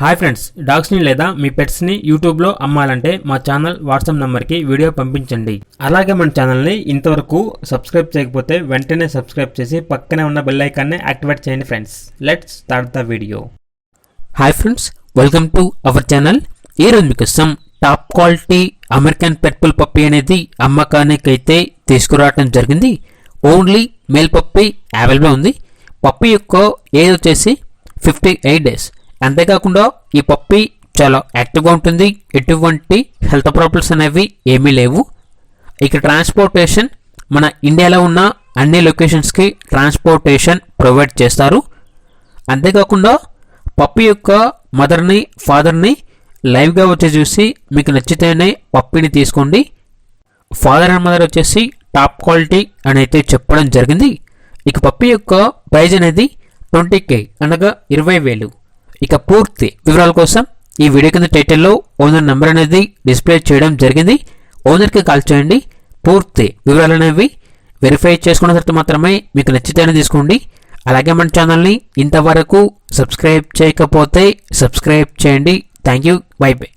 Hi friends, డాగ్స్ని లేదా మీ పెట్స్ని యూట్యూబ్లో అమ్మాలంటే మా ఛానల్ వాట్సాప్ నెంబర్కి వీడియో పంపించండి. అలాగే మన ఛానల్ని ఇంతవరకు సబ్స్క్రైబ్ చేయకపోతే వెంటనే సబ్స్క్రైబ్ చేసి పక్కనే ఉన్న బెల్ ఐకాన్ని యాక్టివేట్ చేయండి friends. Let's start the video. Hi friends, welcome to our channel. ఈరోజు మీకోసం టాప్ క్వాలిటీ అమెరికన్ పెట్బుల్ పప్పీ అనేది అమ్మకానికి అయితే తీసుకురావడం జరిగింది. ఓన్లీ మేల్ పప్పీ అవైలబుల్ ఉంది. పప్పీ యొక్క ఏజ్ వచ్చేసి 58 డేస్. అంతేకాకుండా ఈ పప్పీ చాలా యాక్టివ్గా ఉంటుంది. ఎటువంటి హెల్త్ ప్రాబ్లమ్స్ అనేవి ఏమీ లేవు. ఇక ట్రాన్స్పోర్టేషన్ మన ఇండియాలో ఉన్న అన్ని లొకేషన్స్కి ట్రాన్స్పోర్టేషన్ ప్రొవైడ్ చేస్తారు. అంతేకాకుండా పప్పీ యొక్క మదర్ని ఫాదర్ని లైవ్గా వచ్చి చూసి మీకు నచ్చితేనే పప్పీని తీసుకోండి. ఫాదర్ అండ్ మదర్ వచ్చేసి టాప్ క్వాలిటీ అని అయితే చెప్పడం జరిగింది. ఇక పప్పీ యొక్క ప్రైజ్ అనేది 20,000 అనగా 20,000. ఇక పూర్తి వివరాల కోసం ఈ వీడియో కింద టైటిల్లో ఓనర్ నెంబర్ అనేది డిస్ప్లే చేయడం జరిగింది. ఓనర్కి కాల్ చేయండి. పూర్తి వివరాలు అనేవి వెరిఫై చేసుకున్న తర్వాత మాత్రమే మీకు నచ్చితేనే తీసుకోండి. అలాగే మన ఛానల్ని ఇంతవరకు సబ్స్క్రైబ్ చేయకపోతే సబ్స్క్రైబ్ చేయండి. Thank you. By by.